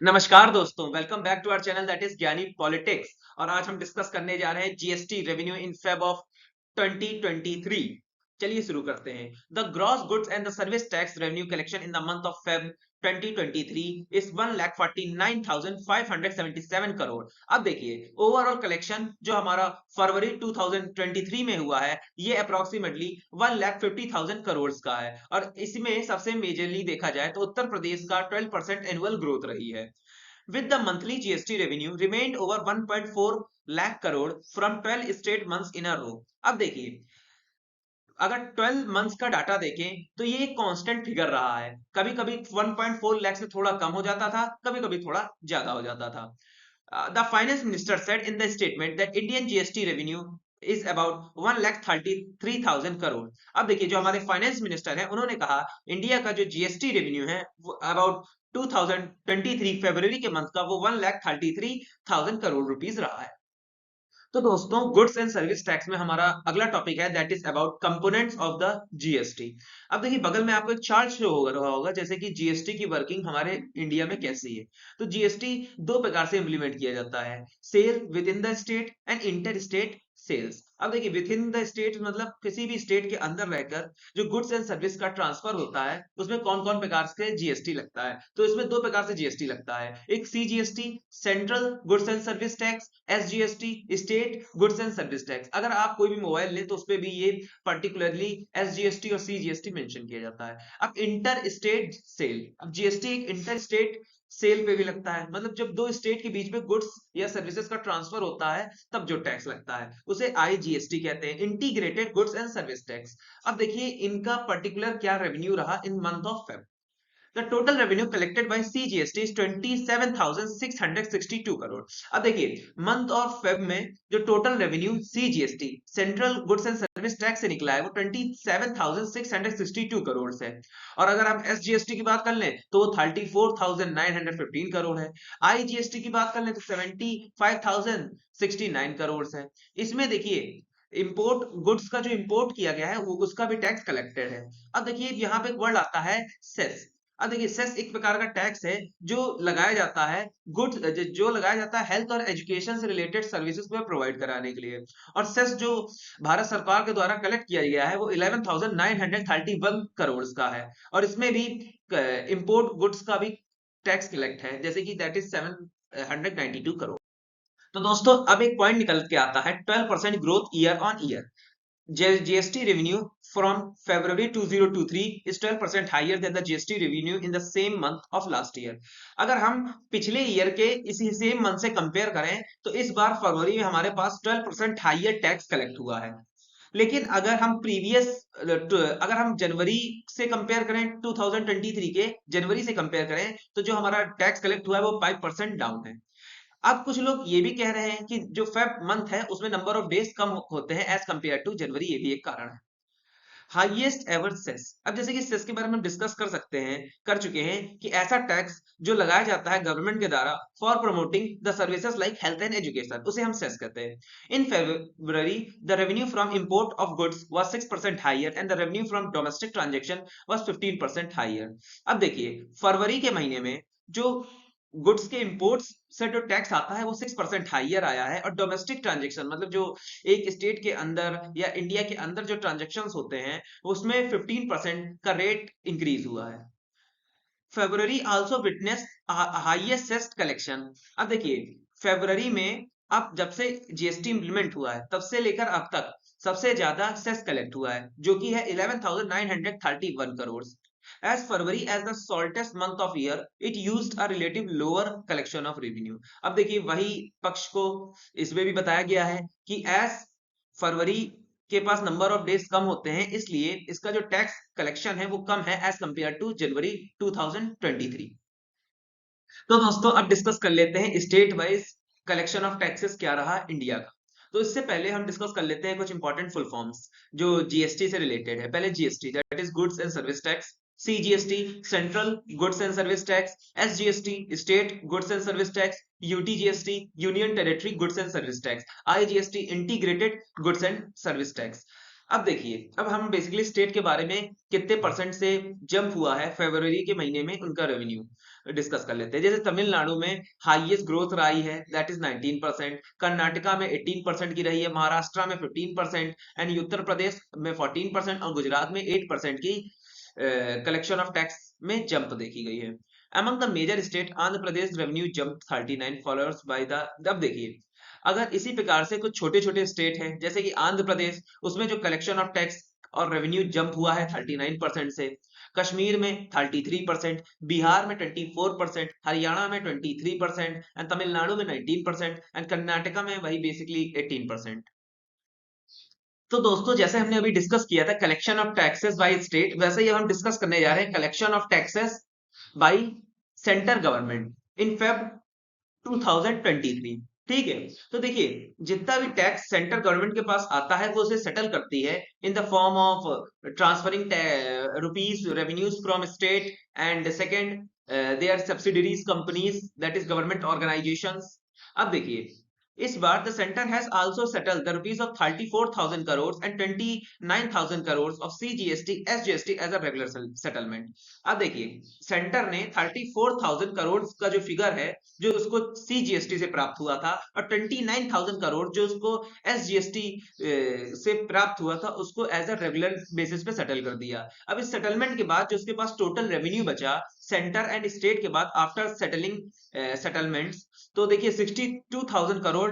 नमस्कार दोस्तों, welcome back to our channel that is Gyani Politics. और आज हम डिस्कस करने जा रहे हैं GST revenue in Feb of 2023। चलिए शुरू करते हैं। The gross goods and the service tax revenue collection in the month of Feb 2023 is 1,49,577 crore. अब देखिए, ओवरऑल कलेक्शन जो हमारा फरवरी 2023 में हुआ है, ये अप्रोक्सीमेटली 1,50,000 करोड़ का है। और इसमें सबसे मेजरली देखा जाए तो उत्तर प्रदेश का 12% एनुअल ग्रोथ रही है। With the monthly GST revenue remained over 1.4 lakh crore from 12 straight months in a row। अब देखिए, अगर 12 मंथ्स का डाटा देखें तो ये एक कांस्टेंट फिगर रहा है। कभी कभी 1.4 लाख से थोड़ा कम हो जाता था, कभी कभी थोड़ा ज्यादा हो जाता था। The finance minister said in the statement that Indian GST revenue is about 1,33,000 crore. अब देखिए, जो हमारे फाइनेंस मिनिस्टर हैं उन्होंने कहा इंडिया का जो जीएसटी रेवेन्यू है वो अबाउट 2023 फरवरी के मंथ का वो 1,33,000 करोड़ रुपीस रहा है। तो दोस्तों, गुड्स एंड सर्विस टैक्स में हमारा अगला टॉपिक है that is about components of the GST. अब देखिए, बगल में आपको एक चार्ट शो हो रहा होगा जैसे कि जीएसटी की वर्किंग हमारे इंडिया में कैसी है। तो जीएसटी दो प्रकार से इंप्लीमेंट किया जाता है, sale within the state and interstate sales. अब देखिए, विद इन द स्टेट मतलब किसी भी स्टेट के अंदर रहकर जो गुड्स एंड सर्विस का ट्रांसफर होता है उसमें कौन कौन प्रकार से जीएसटी लगता है। तो इसमें दो प्रकार से जीएसटी लगता है, एक CGST central goods and service tax, SGST state goods and service tax. अगर आप कोई भी मोबाइल लें तो उसपे भी ये पर्टिकुलरली एसजीएसटी और सीजीएसटी मेंशन किया जाता है। अब इंटर स्टेट सेल, अब जीएसटी एक इंटर स्टेट सेल पे भी लगता है, मतलब जब दो स्टेट के बीच में गुड्स या सर्विसेज का ट्रांसफर होता है तब जो टैक्स लगता है उसे आईजीएसटी कहते हैं, integrated goods and service tax. अब देखिए, इनका पर्टिकुलर क्या रेवेन्यू रहा इन month of Feb. The total revenue collected by CGST is 27,662 crore. अब देखिए, मंथ ऑफ फेब में जो total revenue CGST central goods and service tax से निकला है वो 27,662 करोड़ से है। और अगर हम एसजीएसटी की बात कर लें तो वो 34,915 करोड़ है। आईजीएसटी की बात कर लें तो 75,069 करोड़ है। इसमें देखिए, इंपोर्ट गुड्स का जो इंपोर्ट किया गया है वो उसका भी टैक्स कलेक्टेड है। अब देखिए, यहाँ पे एक वर्ड आता है सेस। अब देखिए, सेस एक प्रकार का टैक्स है जो लगाया जाता है गुड्स, जो लगाया जाता है हेल्थ और एजुकेशन से रिलेटेड सर्विसेज को प्रोवाइड कराने के लिए। और सेस जो भारत सरकार के द्वारा कलेक्ट किया गया है वो 11,931 करोड़ का है। और इसमें भी इंपोर्ट गुड्स का भी टैक्स कलेक्ट है, जैसे कि दैट इज 792 करोड़। तो दोस्तों, अब एक पॉइंट निकल के आता है 12% growth year on year. GST revenue from February 2023 is 12% higher than the GST revenue in the same month of last year। अगर हम पिछले ईयर के इसी सेम मंथ से कंपेयर करें तो इस बार फरवरी में हमारे पास 12% हाइयर टैक्स कलेक्ट हुआ है। लेकिन अगर हम जनवरी से कंपेयर करें, 2023 के जनवरी से कंपेयर करें तो जो हमारा टैक्स कलेक्ट हुआ है वो 5% डाउन है। अब कुछ लोग ये भी कह रहे हैं कि जो फेब मंथ है उसमें नंबर ऑफ डेज कम होते हैं एज कंपेयर टू जनवरी, ये भी एक कारण है। हाईएस्ट एवर सेस, अब जैसे कि सेस के बारे में डिस्कस कर चुके हैं कि ऐसा टैक्स जो लगाया जाता है गवर्नमेंट के द्वारा for promoting the services like health and education, उसे हम सेस कहते हैं। In February the revenue from import of goods was 6% higher and the revenue from domestic transaction was 15% higher. अब देखिए, फरवरी के महीने में जो गुड्स के इंपोर्ट्स से जो टैक्स आता है वो 6% हाइयर आया है, और डोमेस्टिक ट्रांजेक्शन मतलब जो एक स्टेट के अंदर या इंडिया के अंदर जो ट्रांजेक्शन होते हैं उसमें 15% का रेट इंक्रीज हुआ है। February also witness highest collection. अब देखिए, फेब्रुअरी में अब जब से जीएसटी इंप्लीमेंट हुआ है तब से लेकर अब तक सबसे ज्यादा सेस कलेक्ट हुआ है, जो कि है 11,931 crore. As February as the shortest month of year, it used a relative lower collection of revenue। अब देखिए, वही पक्ष को इसमें भी बताया गया है कि एस फरवरी के पास नंबर ऑफ डेज कम होते हैं, इसलिए इसका जो टैक्स कलेक्शन है वो कम है एज कंपेयर टू जनवरी 2023। तो दोस्तों, अब डिस्कस कर लेते हैं state wise collection of taxes क्या रहा इंडिया का। तो इससे पहले हम डिस्कस कर लेते हैं कुछ इंपॉर्टेंट फुल फॉर्म्स जो जीएसटी से रिलेटेड है। पहले GST that is goods and service tax, CGST central goods and service tax, SGST state goods and service tax, UTGST union territory goods and service tax, IGST integrated goods and service tax. अब देखिए, अब हम basically state के बारे में कितने percent से jump हुआ है फरवरी के महीने में उनका रेवेन्यू डिस्कस कर लेते हैं। जैसे तमिलनाडु में हाईएस्ट ग्रोथ रही है, दैट इज 19%। कर्नाटका में 18% की रही है, महाराष्ट्र में 15% एंड उत्तर प्रदेश में 14% और गुजरात में 8% की कलेक्शन ऑफ टैक्स में जंप देखी गई है। Among the major state Andhra Pradesh revenue jump 39 followers by the. अब देखिए, अगर इसी प्रकार से कुछ छोटे छोटे स्टेट हैं जैसे कि आंध्र प्रदेश, उसमें जो कलेक्शन ऑफ टैक्स और रेवेन्यू जंप हुआ है 39% से, कश्मीर में 33%, बिहार में 24%, हरियाणा में 23% एंड तमिलनाडु में 19% एंड कर्नाटका में वही बेसिकली 18%। तो दोस्तों, जैसे हमने अभी डिस्कस किया था collection of taxes by state, वैसे ही हम डिस्कस करने जा रहे हैं collection of taxes bye centre government in Feb 2023। ठीक है, तो देखिए, जितना भी टैक्स सेंट्रल गवर्नमेंट के पास आता है वो उसे सेटल करती है in the form of transferring rupees revenues from state and second their subsidiaries companies that is government organisations. अब देखिए, इस बार the centre has also settled the rupees of 34,000 crore and 29,000 crore of CGST SGST as a regular settlement. अब देखिए, centre ने 34,000 करोड़ का जो figure है जो उसको सीजीएसटी से प्राप्त हुआ था, और 29,000 करोड़ जो उसको एसजीएसटी से प्राप्त हुआ था, उसको एज अ रेगुलर बेसिस पे सेटल कर दिया। अब इस सेटलमेंट के बाद जो उसके पास टोटल रेवेन्यू बचा सेंटर एंड स्टेट के बाद आफ्टर सेटलिंग सेटलमेंट्स, तो देखिए 62,000 करोड़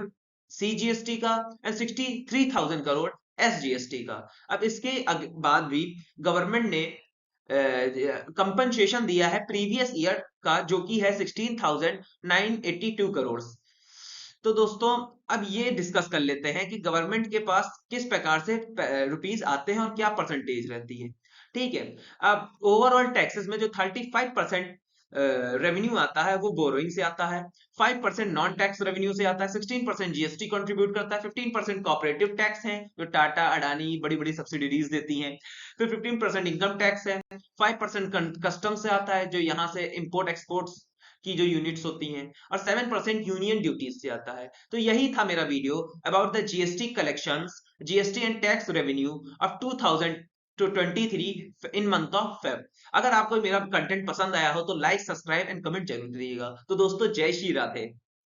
सीजीएसटी का एंड 63,000 करोड़ एसजीएसटी का। अब इसके बाद भी गवर्नमेंट ने कंपनसेशन दिया है प्रीवियस ईयर का, जो कि है 16,982 करोड़। तो दोस्तों, अब ये डिस्कस कर लेते हैं कि गवर्नमेंट के पास किस प्रकार से रुपीस आते हैं और क्या परसेंटेज रहती है। ठीक है, अब ओवरऑल टैक्सेस में जो 35% रेवेन्यू आता है वो बोरोइंग से आता है, 5% नॉन टैक्स रेवेन्यू से आता है, 16% जीएसटी कंट्रीब्यूट करता है, 15% कॉर्पोरेटिव टैक्स है जो टाटा अडानी बड़ी बड़ी सब्सिडीज देती हैं, फिर 15% इनकम टैक्स है, 5% कस्टम से आता है जो यहाँ से इंपोर्ट एक्सपोर्ट्स की जो यूनिट्स होती हैं, और 7% यूनियन ड्यूटीज से आता है। तो यही था मेरा video about the GST collections, GST and tax revenue of 2023 in month of Feb. अगर आपको मेरा कंटेंट पसंद आया हो तो लाइक, सब्सक्राइब एंड कमेंट जरूर करिएगा। तो दोस्तों, जय श्री राधे।